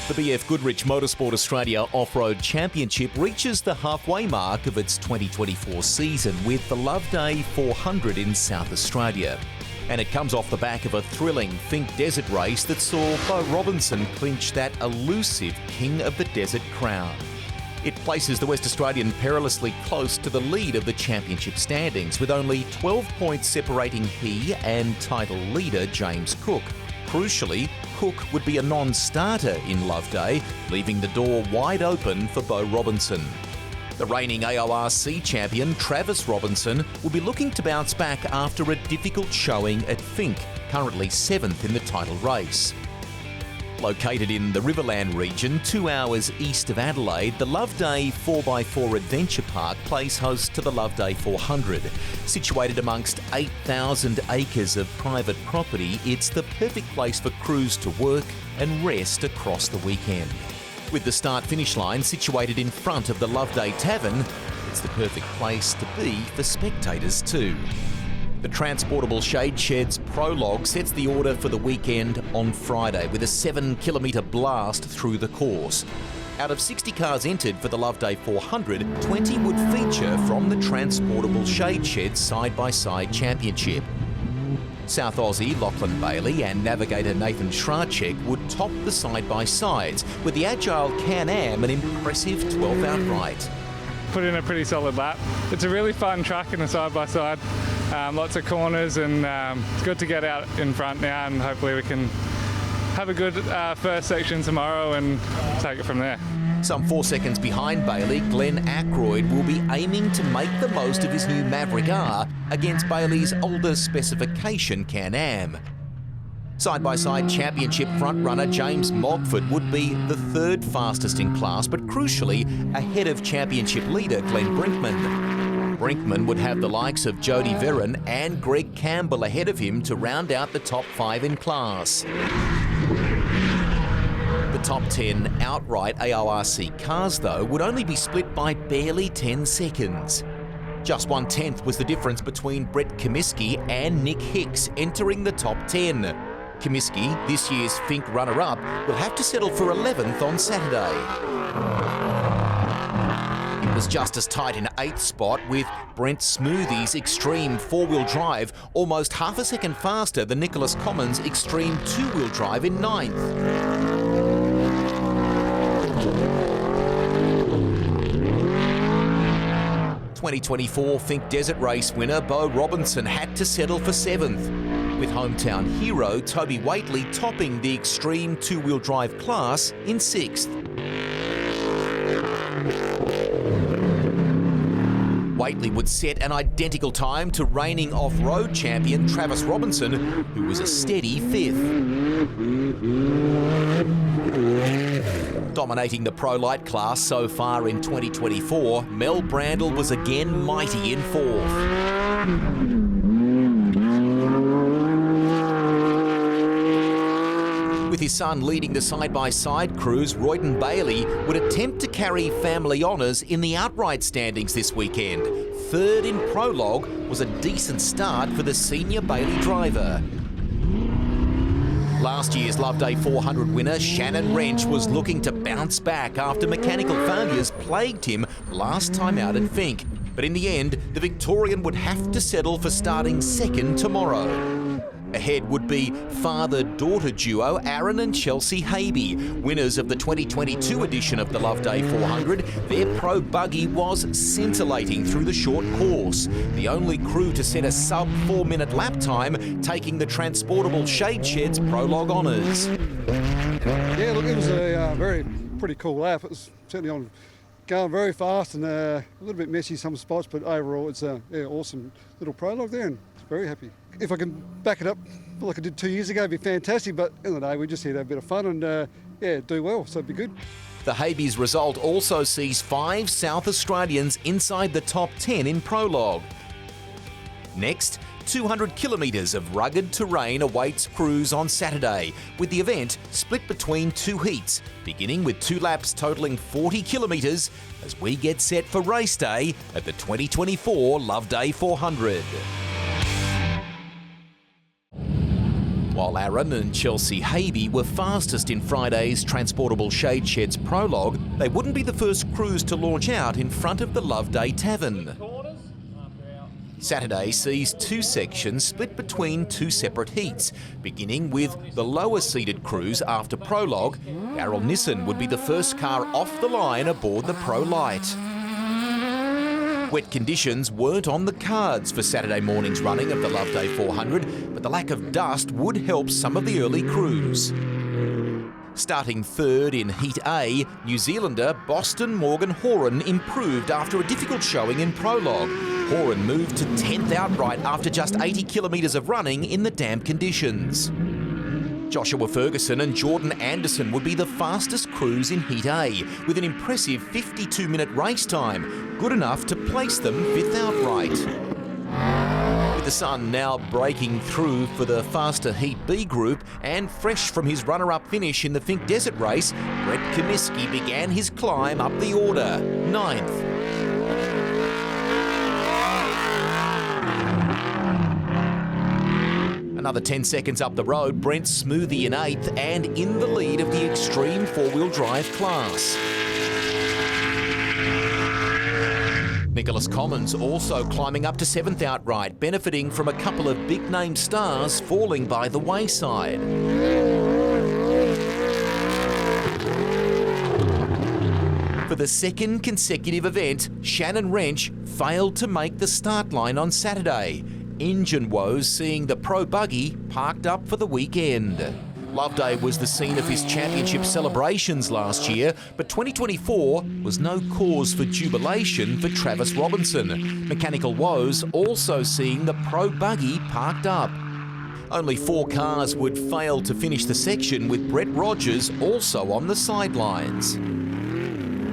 The BF Goodrich Motorsport Australia Off-Road Championship reaches the halfway mark of its 2024 season with the Loveday 400 in South Australia. And it comes off the back of a thrilling Think Desert race that saw Bo Robinson clinch that elusive King of the Desert crown. It places the West Australian perilously close to the lead of the championship standings, with only 12 points separating he and title leader James Cook. Crucially, Cook would be a non-starter in Loveday, leaving the door wide open for Bo Robinson. The reigning AORC champion Travis Robinson will be looking to bounce back after a difficult showing at Finke, currently 7th in the title race. Located in the Riverland region, 2 hours east of Adelaide, the Loveday 4x4 Adventure Park plays host to the Loveday 400. Situated amongst 8,000 acres of private property, it's the perfect place for crews to work and rest across the weekend. With the start-finish line situated in front of the Loveday Tavern, it's the perfect place to be for spectators too. The Transportable Shade Shed's Prologue sets the order for the weekend on Friday with a 7-kilometre blast through the course. Out of 60 cars entered for the Loveday 400, 20 would feature from the Transportable Shade Shed's side-by-side championship. South Aussie Lachlan Bailey and navigator Nathan Schrachek would top the side-by-sides, with the agile Can-Am an impressive 12 outright. Put in a pretty solid lap. It's a really fun track in a side-by-side. Lots of corners, and it's good to get out in front now, and hopefully we can have a good first section tomorrow and take it from there. Some 4 seconds behind Bailey, Glenn Ackroyd will be aiming to make the most of his new Maverick R against Bailey's older specification Can-Am. Side-by-side championship frontrunner James Mogford would be the 3rd fastest in class, but crucially ahead of championship leader Glenn Brinkman. Brinkman would have the likes of Jody Verron and Greg Campbell ahead of him to round out the top 5 in class. The top 10 outright AORC cars, though, would only be split by barely 10 seconds. Just 1/10 was the difference between Brett Comiskey and Nick Hicks entering the top 10. Comiskey, this year's Finke runner-up, will have to settle for 11th on Saturday. It was just as tight in 8th spot, with Brent Smoothie's Extreme 4-wheel drive almost half a second faster than Nicholas Commons' Extreme 2-wheel drive in 9th. 2024 Finke Desert Race winner Bo Robinson had to settle for 7th, with hometown hero Toby Waitley topping the Extreme 2-wheel drive class in 6th. Waitley would set an identical time to reigning off-road champion Travis Robinson, who was a steady 5th. Dominating the Pro Light class so far in 2024, Mel Brandle was again mighty in 4th. With his son leading the side-by-side crews, Royden Bailey would attempt to carry family honours in the outright standings this weekend. 3rd in Prologue was a decent start for the senior Bailey driver. Last year's Loveday 400 winner Shannon Wrench was looking to bounce back after mechanical failures plagued him last time out at Finke. But in the end, the Victorian would have to settle for starting 2nd tomorrow. Ahead would be father-daughter duo Aaron and Chelsea Habe, winners of the 2022 edition of the Loveday 400. Their pro buggy was scintillating through the short course, the only crew to set a sub-4-minute lap time, taking the Transportable Shade Shed's Prologue honours. Yeah, look, it was a pretty cool lap. It was certainly going very fast and a little bit messy some spots, but overall it's a awesome little Prologue there, and very happy. If I can back it up like I did 2 years ago, it'd be fantastic, but in the day we just here to have a bit of fun and do well, so it'd be good. The Habe's result also sees 5 South Australians inside the top 10 in Prologue. Next, 200 kilometres of rugged terrain awaits crews on Saturday, with the event split between 2 heats, beginning with 2 laps totalling 40 kilometres as we get set for race day at the 2024 Loveday 400. While Aaron and Chelsea Habe were fastest in Friday's Transportable Shade Sheds Prologue, they wouldn't be the first crews to launch out in front of the Loveday Tavern. Saturday sees two sections split between two separate heats, beginning with the lower seeded crews after Prologue. Daryl Nissen would be the first car off the line aboard the Pro Light. Wet conditions weren't on the cards for Saturday morning's running of the Loveday 400, but the lack of dust would help some of the early crews. Starting third in Heat A, New Zealander Boston Morgan-Horan improved after a difficult showing in Prologue. Horan moved to 10th outright after just 80 kilometres of running in the damp conditions. Joshua Ferguson and Jordan Anderson would be the fastest crews in Heat A, with an impressive 52-minute race time, good enough to place them 5th outright. With the sun now breaking through for the faster Heat B group and fresh from his runner-up finish in the Fink Desert race, Brett Comiskey began his climb up the order, 9th. Another 10 seconds up the road, Brent Smoothie in 8th and in the lead of the extreme four-wheel drive class. Nicholas Commons also climbing up to 7th outright, benefiting from a couple of big-name stars falling by the wayside. For the second consecutive event, Shannon Wrench failed to make the start line on Saturday. Engine woes seeing the Pro Buggy parked up for the weekend. Loveday was the scene of his championship celebrations last year, but 2024 was no cause for jubilation for Travis Robinson. Mechanical woes also seeing the Pro Buggy parked up. Only 4 cars would fail to finish the section, with Brett Rogers also on the sidelines.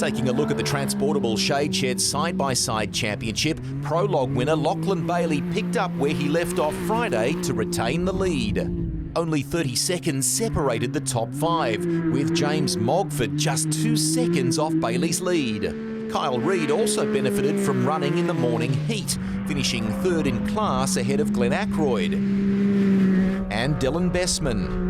Taking a look at the Transportable Shade Shed Side-by-Side Championship, Prologue winner Lachlan Bailey picked up where he left off Friday to retain the lead. Only 30 seconds separated the top 5, with James Mogford just 2 seconds off Bailey's lead. Kyle Reid also benefited from running in the morning heat, finishing 3rd in class ahead of Glenn Ackroyd and Dylan Bessman.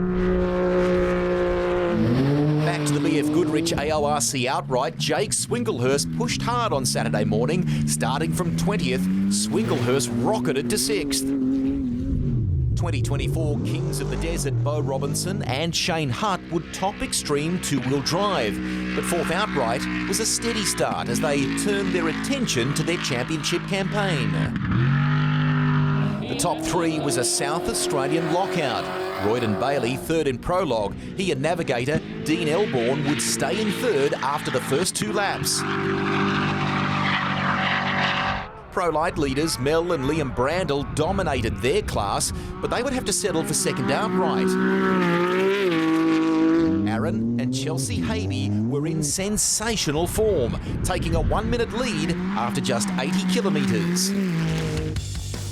Back to the BF Goodrich AORC outright, Jake Swinglehurst pushed hard on Saturday morning. Starting from 20th, Swinglehurst rocketed to 6th. 2024 Kings of the Desert Bo Robinson and Shane Hutt would top extreme two-wheel drive, but 4th outright was a steady start as they turned their attention to their championship campaign. The top 3 was a South Australian lockout. Royden Bailey 3rd in Prologue. He and navigator Dean Elborn would stay in 3rd after the first 2 laps. Pro Light leaders Mel and Liam Brandle dominated their class, but they would have to settle for 2nd outright. Aaron and Chelsea Habe were in sensational form, taking a 1-minute lead after just 80 kilometres.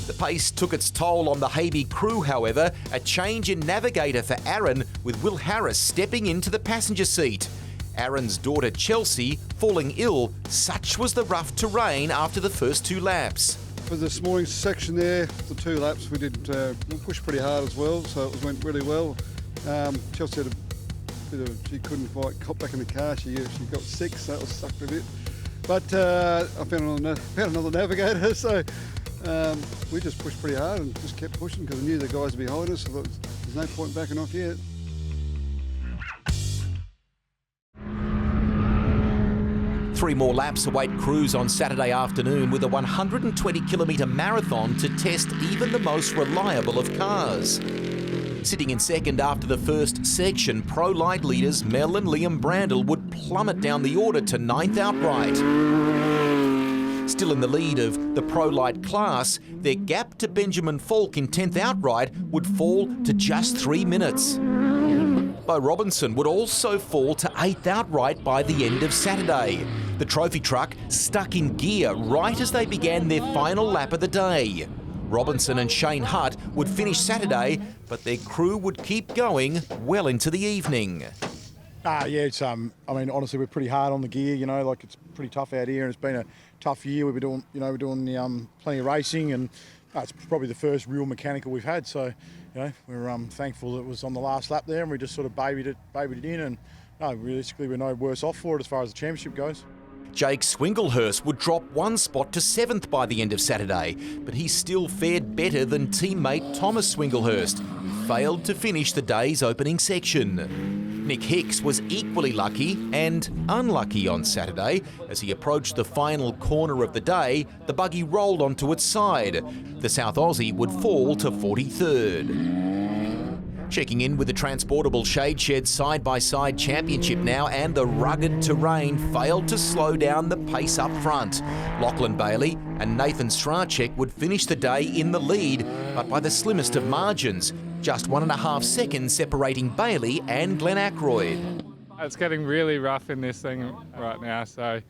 The pace took its toll on the Habe crew, however, a change in navigator for Aaron, with Will Harris stepping into the passenger seat. Aaron's daughter Chelsea falling ill, such was the rough terrain after the first 2 laps. For this morning's section there, the 2 laps we pushed pretty hard as well, so it went really well. Chelsea had a bit of, she couldn't quite cop back in the car, she got sick, so that was sucked a bit. But I found another navigator, so we just pushed pretty hard and just kept pushing because I knew the guys were behind us, so there's no point backing off yet. Three more laps await crews on Saturday afternoon, with a 120-kilometre marathon to test even the most reliable of cars. Sitting in 2nd after the first section, Pro Light leaders Mel and Liam Brandle would plummet down the order to 9th outright. Still in the lead of the Pro Light class, their gap to Benjamin Falk in 10th outright would fall to just 3 minutes. Bo Robinson would also fall to 8th outright by the end of Saturday. The trophy truck stuck in gear right as they began their final lap of the day. Robinson and Shane Hutt would finish Saturday, but their crew would keep going well into the evening. Yeah, it's I mean, honestly, we're pretty hard on the gear. You know, like it's pretty tough out here, and it's been a tough year. We're doing plenty of racing, and It's probably the first real mechanical we've had, so we're thankful it was on the last lap there, and we just sort of babied it in, and no, realistically we're no worse off for it as far as the championship goes. Jake Swinglehurst would drop one spot to 7th by the end of Saturday, but he still fared better than teammate Thomas Swinglehurst, who failed to finish the day's opening section. Nick Hicks was equally lucky and unlucky on Saturday. As he approached the final corner of the day, the buggy rolled onto its side. The South Aussie would fall to 43rd. Checking in with the Transportable Shade Shed side-by-side championship now, and the rugged terrain failed to slow down the pace up front. Lachlan Bailey and Nathan Strachek would finish the day in the lead, but by the slimmest of margins, just 1.5 seconds separating Bailey and Glenn Ackroyd. It's getting really rough in this thing right now, so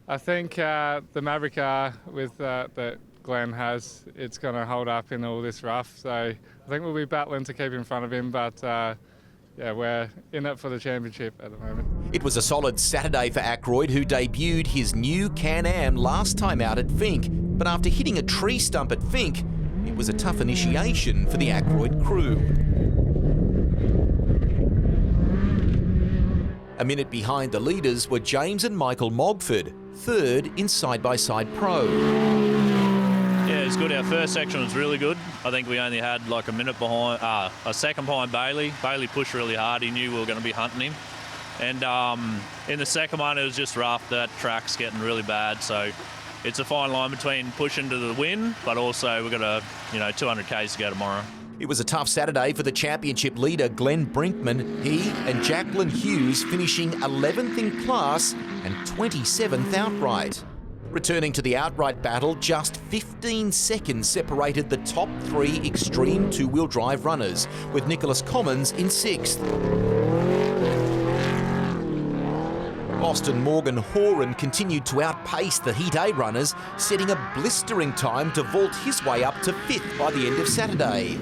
I think the Maverick R with that Glenn has, it's going to hold up in all this rough, so I think we'll be battling to keep in front of him, but we're in it for the championship at the moment. It was a solid Saturday for Ackroyd, who debuted his new Can-Am last time out at Fink, but after hitting a tree stump at Fink, it was a tough initiation for the Ackroyd crew. A minute behind the leaders were James and Michael Mogford, third in side-by-side pro. Yeah, it was good. Our first section was really good. I think we only had like a second behind Bailey. Bailey pushed really hard. He knew we were going to be hunting him. And in the second one, it was just rough. That track's getting really bad. So it's a fine line between pushing to the win, but also we've got 200 Ks to go tomorrow. It was a tough Saturday for the championship leader, Glenn Brinkman. He and Jacqueline Hughes finishing 11th in class and 27th outright. Returning to the outright battle, just 15 seconds separated the top 3 extreme two-wheel drive runners, with Nicholas Commons in 6th. Boston Morgan-Horan continued to outpace the Heat A runners, setting a blistering time to vault his way up to 5th by the end of Saturday.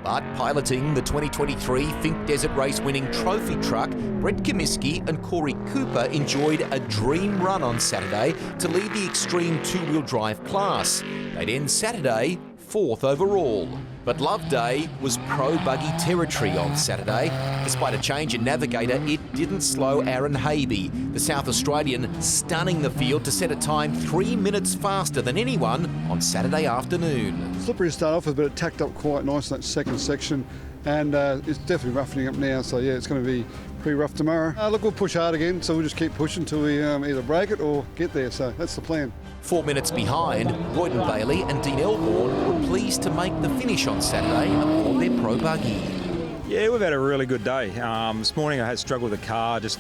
But piloting the 2023 Fink Desert Race winning trophy truck, Brett Comiskey and Corey Cooper enjoyed a dream run on Saturday to lead the extreme two-wheel drive class. They'd end Saturday 4th overall. But Loveday was pro-buggy territory on Saturday. Despite a change in navigator, it didn't slow Aaron Habe, the South Australian stunning the field to set a time 3 minutes faster than anyone on Saturday afternoon. Slippery to start off with, but it tacked up quite nice in that second section, and it's definitely roughening up now, so yeah, it's going to be pretty rough tomorrow. Look, we'll push hard again, so we'll just keep pushing until we either break it or get there, so that's the plan. 4 minutes behind, Royden Bailey and Dean Elborn were pleased to make the finish on Saturday aboard their pro buggy. Yeah, we've had a really good day. This morning I had struggled with the car, it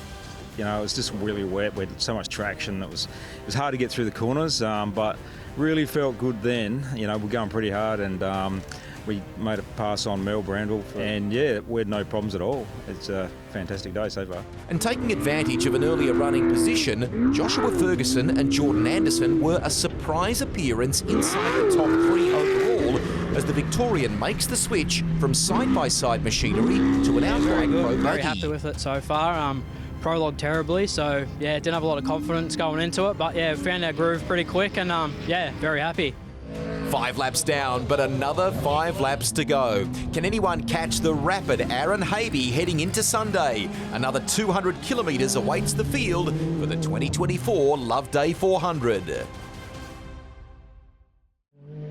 was just really wet, we had so much traction, it was hard to get through the corners, but really felt good then. We're going pretty hard, and we made a pass on Mel Brandwell, and yeah, we had no problems at all. It's a fantastic day so far. And taking advantage of an earlier running position, Joshua Ferguson and Jordan Anderson were a surprise appearance inside the top 3 overall, as the Victorian makes the switch from side-by-side machinery to an outright pro buggy. Very happy with it so far. Prologue terribly, so yeah, didn't have a lot of confidence going into it, but yeah, found our groove pretty quick, and yeah, very happy. 5 laps down, but another 5 laps to go. Can anyone catch the rapid Aaron Habe heading into Sunday? Another 200 kilometres awaits the field for the 2024 Loveday 400.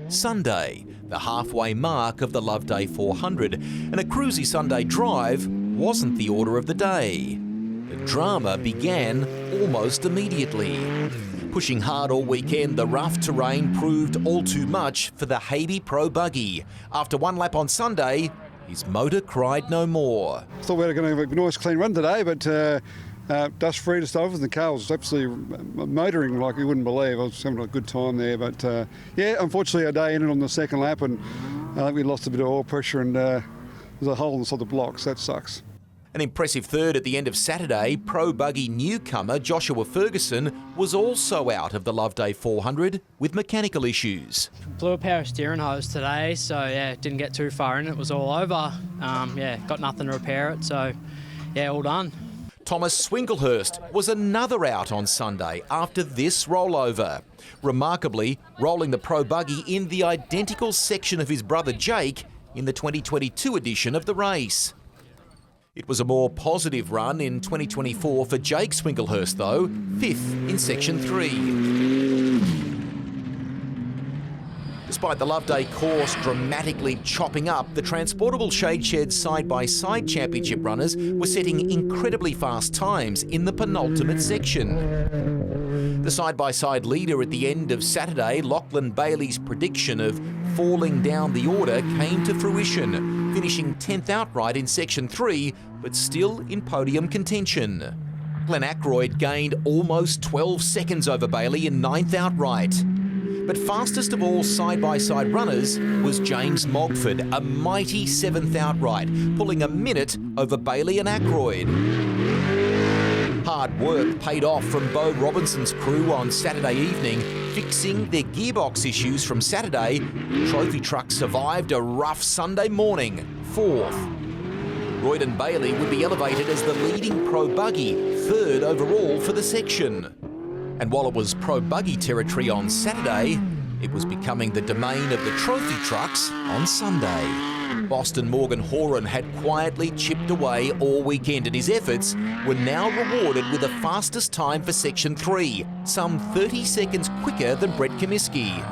Sunday, the halfway mark of the Loveday 400, and a cruisy Sunday drive wasn't the order of the day. The drama began almost immediately. Pushing hard all weekend, the rough terrain proved all too much for the Habe Pro Buggy. After 1 lap on Sunday, his motor cried no more. Thought we were going to have a nice clean run today, but dust free to start off, and the car was absolutely motoring like you wouldn't believe. I was having a good time there, but yeah, unfortunately our day ended on the second lap, and I think we lost a bit of oil pressure, and there's a hole inside the blocks. That sucks. An impressive third at the end of Saturday, pro buggy newcomer Joshua Ferguson was also out of the Loveday 400 with mechanical issues. Blew a power steering hose today, so yeah, didn't get too far in. It was all over. Yeah, got nothing to repair it, so yeah, all done. Thomas Swinglehurst was another out on Sunday after this rollover. Remarkably, rolling the Pro Buggy in the identical section of his brother Jake in the 2022 edition of the race. It was a more positive run in 2024 for Jake Swinglehurst though, 5th in Section 3. Despite the Loveday course dramatically chopping up, the Transportable Shade Shed side-by-side championship runners were setting incredibly fast times in the penultimate section. The side-by-side leader at the end of Saturday, Lachlan Bailey's prediction of falling down the order came to fruition, finishing 10th outright in Section 3, but still in podium contention. Glenn Ackroyd gained almost 12 seconds over Bailey in 9th outright. But fastest of all side-by-side runners was James Mogford, a mighty 7th outright, pulling a minute over Bailey and Ackroyd. Hard work paid off from Bo Robinson's crew on Saturday evening, fixing their gearbox issues from Saturday. The trophy truck survived a rough Sunday morning, 4th. Royden Bailey would be elevated as the leading Pro Buggy, 3rd overall for the section. And while it was Pro Buggy territory on Saturday, it was becoming the domain of the trophy trucks on Sunday. Boston Morgan-Horan had quietly chipped away all weekend, and his efforts were now rewarded with the fastest time for Section 3, some 30 seconds quicker than Brett Comiskey.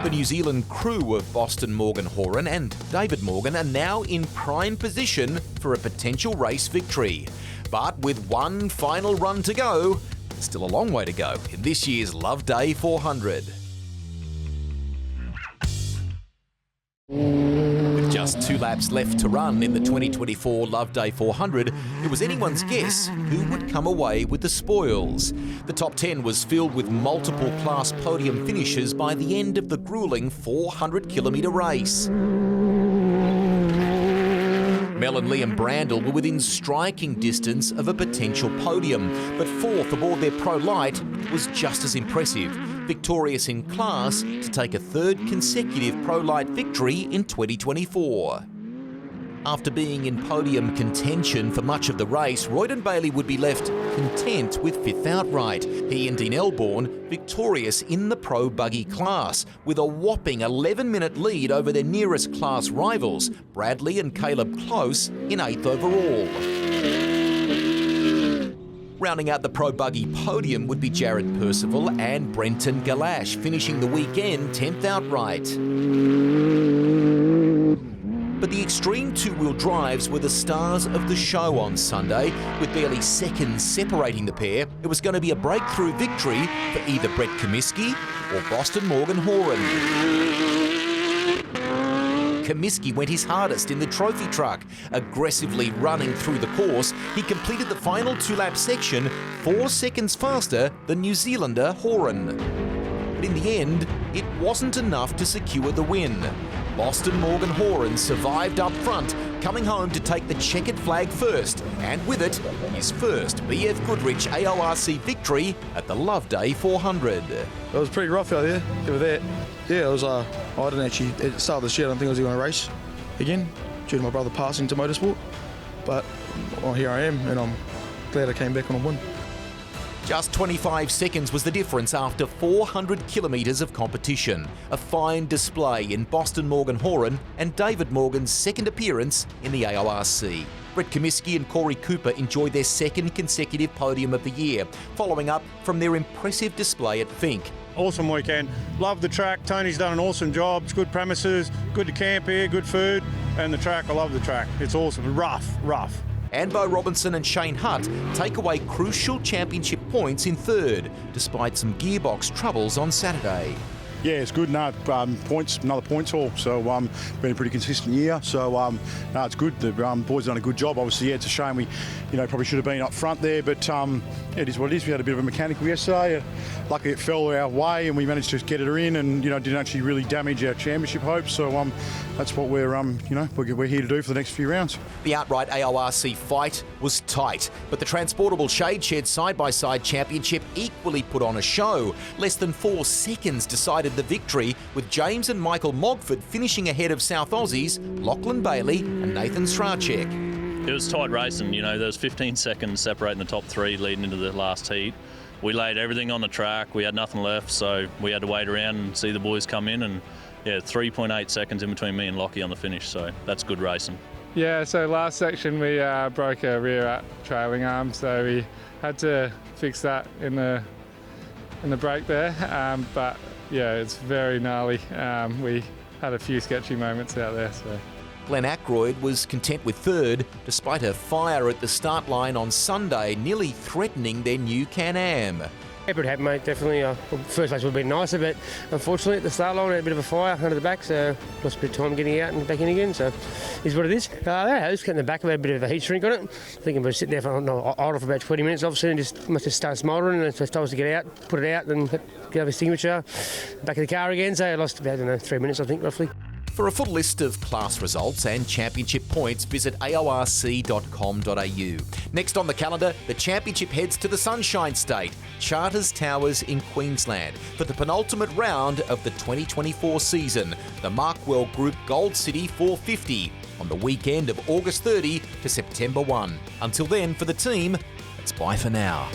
The New Zealand crew of Boston Morgan-Horan and David Morgan are now in prime position for a potential race victory. But with one final run to go, there's still a long way to go in this year's Loveday 400. With just 2 laps left to run in the 2024 Loveday 400, it was anyone's guess who would come away with the spoils. The top 10 was filled with multiple class podium finishes by the end of the gruelling 400-kilometre race. Mel and Liam Brandle were within striking distance of a potential podium, but 4th aboard their Pro Light was just as impressive, victorious in class to take a 3rd consecutive Pro Light victory in 2024. After being in podium contention for much of the race, Royden Bailey would be left content with 5th outright. He and Dean Elborn victorious in the Pro Buggy class, with a whopping 11-minute lead over their nearest class rivals, Bradley and Caleb Close, in 8th overall. Rounding out the Pro Buggy podium would be Jared Percival and Brenton Galash, finishing the weekend 10th outright. But the extreme two-wheel drives were the stars of the show on Sunday, with barely seconds separating the pair. It was going to be a breakthrough victory for either Brett Comiskey or Boston Morgan-Horan. Comiskey went his hardest in the trophy truck, aggressively running through the course. He completed the final 2-lap section 4 seconds faster than New Zealander Horan. But in the end, it wasn't enough to secure the win. Boston Morgan-Horan survived up front, coming home to take the checkered flag first, and with it, his first BF Goodrich AORC victory at the Loveday 400. It was pretty rough out there. With that, yeah, it was. I didn't actually at the start of this year. I don't think I was going to race again due to my brother passing to motorsport. But well, here I am, and I'm glad I came back on a win. Just 25 seconds was the difference after 400 kilometres of competition. A fine display in Boston Morgan-Horan and David Morgan's second appearance in the AORC. Brett Comiskey and Corey Cooper enjoyed their 2nd consecutive podium of the year, following up from their impressive display at Fink. Awesome weekend. Love the track. Tony's done an awesome job. It's good premises, good to camp here, good food, and the track, I love the track. It's awesome. Rough. And Bo Robinson and Shane Hutt take away crucial championship points in 3rd, despite some gearbox troubles on Saturday. Yeah, it's good. No, points, another points haul. So been a pretty consistent year. So no, it's good. The boys done a good job. Obviously, yeah, it's a shame we, probably should have been up front there. But it is what it is. We had a bit of a mechanical yesterday. Luckily, it fell our way, and we managed to get it in, and didn't actually really damage our championship hopes. So that's what we're we're here to do for the next few rounds. The outright AORC fight was tight, but the Transportable Shade Shed side-by-side championship equally put on a show. Less than 4 seconds decided celebrated the victory, with James and Michael Mogford finishing ahead of South Aussies Lachlan Bailey and Nathan Strachek. It was tight racing, you know, there was 15 seconds separating the top three leading into the last heat. We laid everything on the track, we had nothing left, so we had to wait around and see the boys come in, and 3.8 seconds in between me and Lockie on the finish, so that's good racing. Yeah, so last section we broke a rear trailing arm, so we had to fix that in the break there. But yeah, it's very gnarly. We had a few sketchy moments out there. So Glenn Ackroyd was content with third, despite a fire at the start line on Sunday, nearly threatening their new Can-Am. Happy to have, mate, definitely. First race would have been nicer, but unfortunately at the start line we had a bit of a fire under the back, so lost a bit of time getting out and back in again, so is what it is. I was getting the back, we had a bit of a heat shrink on it. I think we were sitting there for idle for about 20 minutes, obviously, and just must have started smouldering, and so told us to get out, put it out, then get over extinguisher, back in the car again, so I lost about 3 minutes, I think, roughly. For a full list of class results and championship points, visit aorc.com.au. Next on the calendar, the championship heads to the Sunshine State, Charters Towers in Queensland, for the penultimate round of the 2024 season, the Markwell Group Gold City 450, on the weekend of August 30 to September 1. Until then, for the team, it's bye for now.